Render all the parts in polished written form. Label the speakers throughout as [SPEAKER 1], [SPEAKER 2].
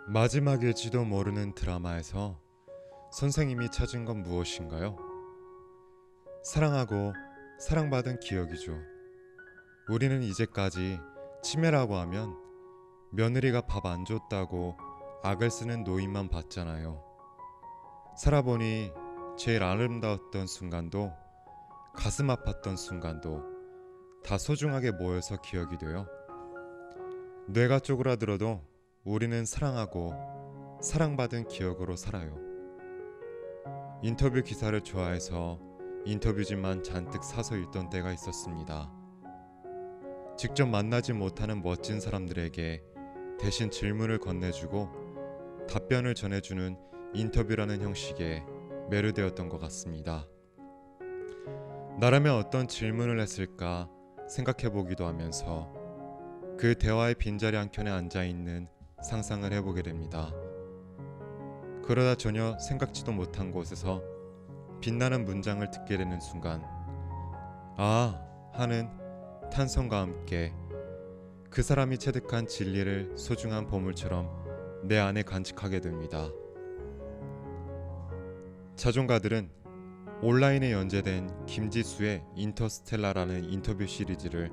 [SPEAKER 1] 마지막일지도 모르는 드라마에서 선생님이 찾은 건 무엇인가요? 사랑하고 사랑받은 기억이죠. 우리는 이제까지 치매라고 하면 며느리가 밥 안 줬다고 악을 쓰는 노인만 봤잖아요. 살아보니 제일 아름다웠던 순간도 가슴 아팠던 순간도 다 소중하게 모여서 기억이 돼요. 뇌가 쪼그라들어도 우리는 사랑하고 사랑받은 기억으로 살아요. 인터뷰 기사를 좋아해서 인터뷰지만 잔뜩 사서 읽던 때가 있었습니다. 직접 만나지 못하는 멋진 사람들에게 대신 질문을 건네주고 답변을 전해주는 인터뷰라는 형식에 매료되었던 것 같습니다. 나라면 어떤 질문을 했을까 생각해보기도 하면서 그 대화의 빈자리 한켠에 앉아있는 상상을 해보게 됩니다. 그러다 전혀 생각지도 못한 곳에서 빛나는 문장을 듣게 되는 순간 아 하는 탄성과 함께 그 사람이 체득한 진리를 소중한 보물처럼 내 안에 간직하게 됩니다. 자존가들은 온라인에 연재된 김지수의 인터스텔라라는 인터뷰 시리즈를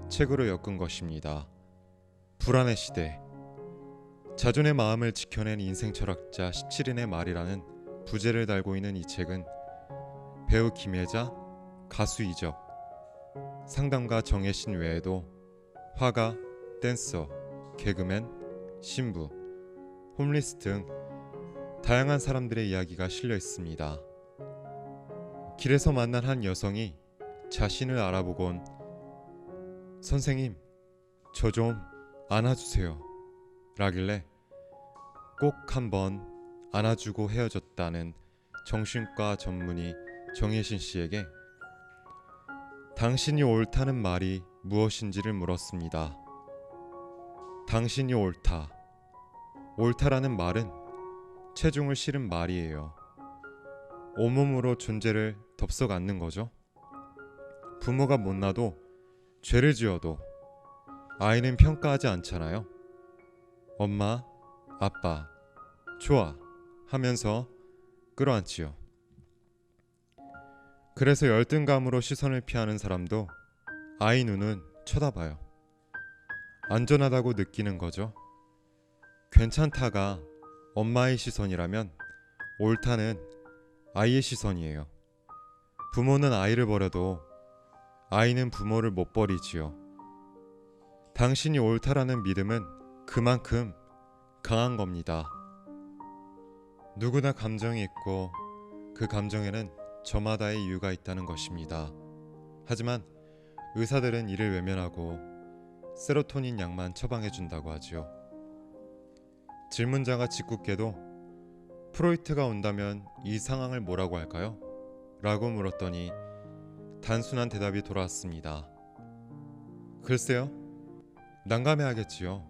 [SPEAKER 1] 책으로 엮은 것입니다. 불안의 시대, 자존의 마음을 지켜낸 인생 철학자 17인의 말이라는 부제를 달고 있는 이 책은 배우 김혜자, 가수 이적, 상담가 정혜신 외에도 화가, 댄서, 개그맨, 신부, 홈리스 등 다양한 사람들의 이야기가 실려 있습니다. 길에서 만난 한 여성이 자신을 알아보곤 선생님, 저 좀 안아주세요 라길래 꼭 한번 안아주고 헤어졌다는 정신과 전문의 정혜신 씨에게 당신이 옳다는 말이 무엇인지를 물었습니다. 당신이 옳다. 옳다라는 말은 체중을 실은 말이에요. 온몸으로 존재를 덥석 안는 거죠. 부모가 못나도 죄를 지어도 아이는 평가하지 않잖아요. 엄마, 아빠, 좋아 하면서 끌어안지요. 그래서 열등감으로 시선을 피하는 사람도 아이 눈은 쳐다봐요. 안전하다고 느끼는 거죠. 괜찮다가 엄마의 시선이라면 옳다는 아이의 시선이에요. 부모는 아이를 버려도 아이는 부모를 못 버리지요. 당신이 옳다라는 믿음은 그만큼 강한 겁니다. 누구나 감정이 있고 그 감정에는 저마다의 이유가 있다는 것입니다. 하지만 의사들은 이를 외면하고 세로토닌 약만 처방해준다고 하지요. 질문자가 짓궂게도 프로이트가 온다면 이 상황을 뭐라고 할까요? 라고 물었더니 단순한 대답이 돌아왔습니다. 글쎄요, 난감해하겠지요.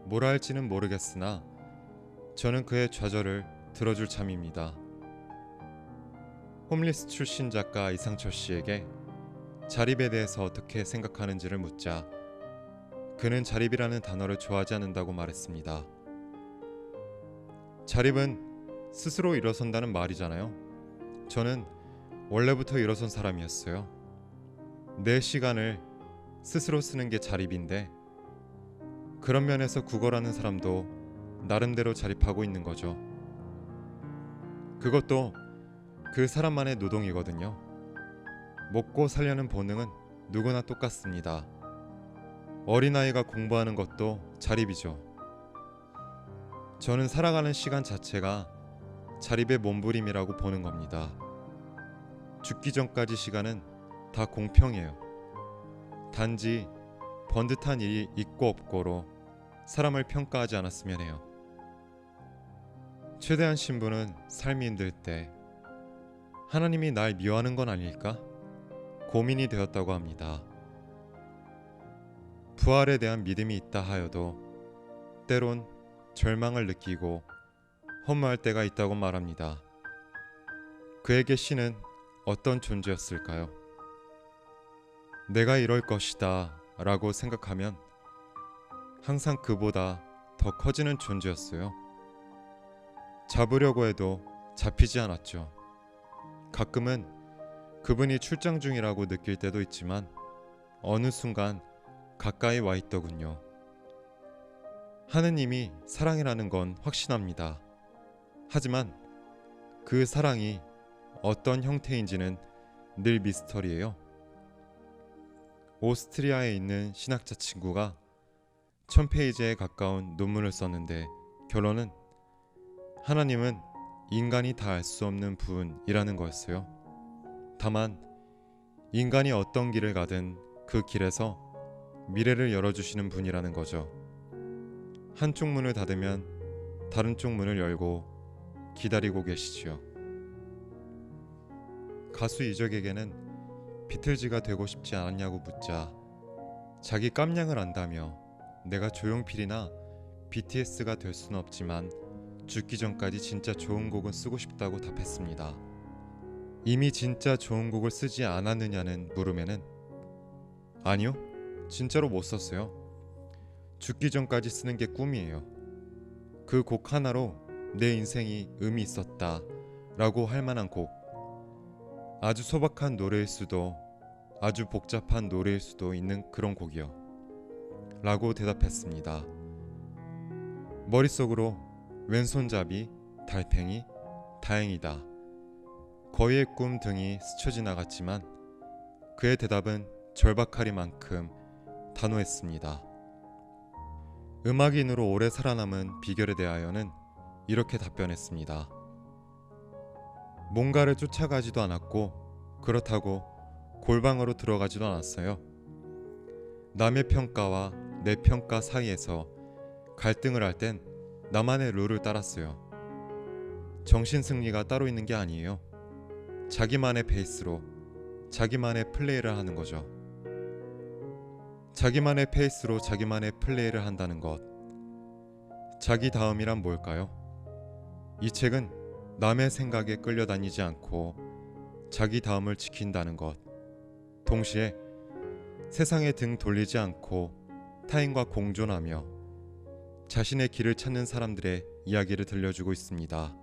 [SPEAKER 1] 뭐라 할지는 모르겠으나 저는 그의 좌절을 들어줄 참입니다. 홈리스 출신 작가 이상철 씨에게 자립에 대해서 어떻게 생각하는지를 묻자 그는 자립이라는 단어를 좋아하지 않는다고 말했습니다. 자립은 스스로 일어선다는 말이잖아요. 저는 원래부터 일어선 사람이었어요. 내 시간을 스스로 쓰는 게 자립인데 그런 면에서 국어라는 사람도 나름대로 자립하고 있는 거죠. 그것도 그 사람만의 노동이거든요. 먹고 살려는 본능은 누구나 똑같습니다. 어린아이가 공부하는 것도 자립이죠. 저는 살아가는 시간 자체가 자립의 몸부림이라고 보는 겁니다. 죽기 전까지 시간은 다 공평해요. 단지 번듯한 일이 있고 없고로 사람을 평가하지 않았으면 해요. 최대한 신부는 삶이 힘들 때 하나님이 날 미워하는 건 아닐까? 고민이 되었다고 합니다. 부활에 대한 믿음이 있다 하여도 때론 절망을 느끼고 허무할 때가 있다고 말합니다. 그에게 신은 어떤 존재였을까요? 내가 이럴 것이다 라고 생각하면 항상 그보다 더 커지는 존재였어요. 잡으려고 해도 잡히지 않았죠. 가끔은 그분이 출장 중이라고 느낄 때도 있지만 어느 순간 가까이 와 있더군요. 하느님이 사랑이라는 건 확신합니다. 하지만 그 사랑이 어떤 형태인지는 늘 미스터리예요. 오스트리아에 있는 신학자 친구가 1000페이지에 가까운 논문을 썼는데 결론은 하나님은 인간이 다 알 수 없는 분이라는 거였어요. 다만 인간이 어떤 길을 가든 그 길에서 미래를 열어주시는 분이라는 거죠. 한쪽 문을 닫으면 다른 쪽 문을 열고 기다리고 계시지요. 가수 이적에게는 비틀즈가 되고 싶지 않았냐고 묻자 자기 깜냥을 안다며 내가 조용필이나 BTS가 될 수는 없지만 죽기 전까지 진짜 좋은 곡은 쓰고 싶다고 답했습니다. 이미 진짜 좋은 곡을 쓰지 않았느냐는 물음에는 아니요, 진짜로 못 썼어요. 죽기 전까지 쓰는 게 꿈이에요. 그 곡 하나로 내 인생이 의미 있었다 라고 할 만한 곡, 아주 소박한 노래일 수도 아주 복잡한 노래일 수도 있는 그런 곡이요 라고 대답했습니다. 머릿속으로 왼손잡이, 달팽이, 다행이다, 거위의 꿈 등이 스쳐 지나갔지만 그의 대답은 절박하리만큼 단호했습니다. 음악인으로 오래 살아남은 비결에 대하여는 이렇게 답변했습니다. 뭔가를 쫓아가지도 않았고 그렇다고 골방으로 들어가지도 않았어요. 남의 평가와 내 평가 사이에서 갈등을 할 땐 나만의 룰을 따랐어요. 정신승리가 따로 있는 게 아니에요. 자기만의 페이스로 자기만의 플레이를 하는 거죠. 자기만의 페이스로 자기만의 플레이를 한다는 것, 자기 다음이란 뭘까요? 이 책은 남의 생각에 끌려다니지 않고 자기 다음을 지킨다는 것, 동시에 세상에 등 돌리지 않고 타인과 공존하며 자신의 길을 찾는 사람들의 이야기를 들려주고 있습니다.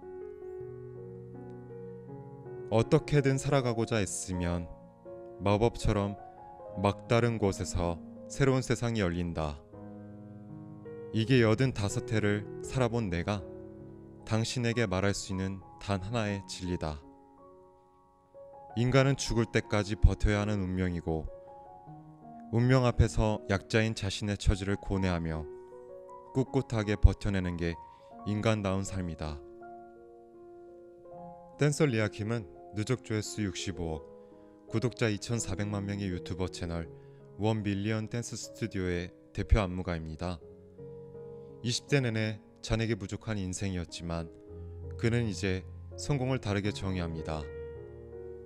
[SPEAKER 1] 어떻게든 살아가고자 애쓰면 마법처럼 막다른 곳에서 새로운 세상이 열린다. 이게 85해를 살아본 내가 당신에게 말할 수 있는 단 하나의 진리다. 인간은 죽을 때까지 버텨야 하는 운명이고 운명 앞에서 약자인 자신의 처지를 고뇌하며 꿋꿋하게 버텨내는 게 인간다운 삶이다. 댄서 리아킴은 누적 조회수 65억, 구독자 2,400만 명의 유튜버 채널 1밀리언 댄스 스튜디오의 대표 안무가입니다. 20대 내내 잔액이 부족한 인생이었지만 그는 이제 성공을 다르게 정의합니다.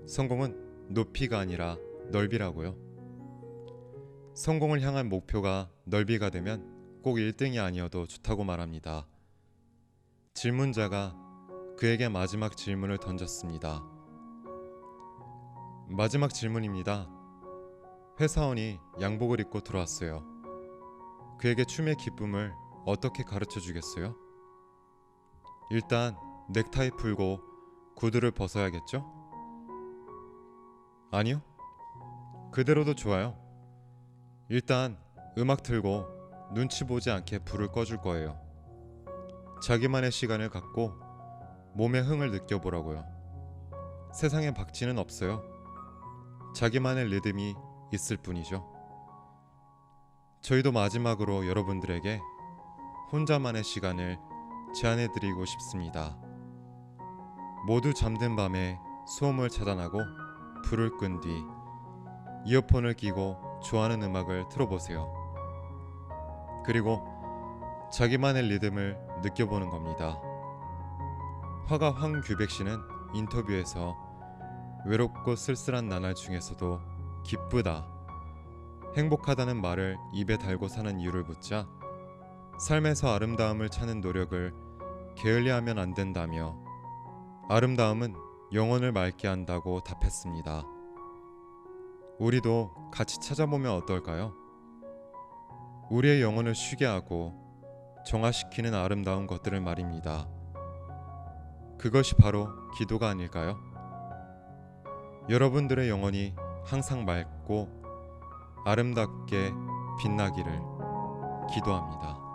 [SPEAKER 1] 성공은 높이가 아니라 넓이라고요. 성공을 향한 목표가 넓이가 되면 꼭 1등이 아니어도 좋다고 말합니다. 질문자가 그에게 마지막 질문을 던졌습니다. 마지막 질문입니다. 회사원이 양복을 입고 들어왔어요. 그에게 춤의 기쁨을 어떻게 가르쳐 주겠어요? 일단 넥타이 풀고 구두를 벗어야겠죠? 아니요. 그대로도 좋아요. 일단 음악 틀고 눈치 보지 않게 불을 꺼줄 거예요. 자기만의 시간을 갖고 몸의 흥을 느껴보라고요. 세상에 박쥐는 없어요. 자기만의 리듬이 있을 뿐이죠. 저희도 마지막으로 여러분들에게 혼자만의 시간을 제안해드리고 싶습니다. 모두 잠든 밤에 소음을 차단하고 불을 끈 뒤 이어폰을 끼고 좋아하는 음악을 틀어보세요. 그리고 자기만의 리듬을 느껴보는 겁니다. 화가 황규백 씨는 인터뷰에서 외롭고 쓸쓸한 나날 중에서도 기쁘다, 행복하다는 말을 입에 달고 사는 이유를 묻자 삶에서 아름다움을 찾는 노력을 게을리하면 안 된다며 아름다움은 영혼을 맑게 한다고 답했습니다. 우리도 같이 찾아보면 어떨까요? 우리의 영혼을 쉬게 하고 정화시키는 아름다운 것들을 말입니다. 그것이 바로 기도가 아닐까요? 여러분들의 영혼이 항상 맑고 아름답게 빛나기를 기도합니다.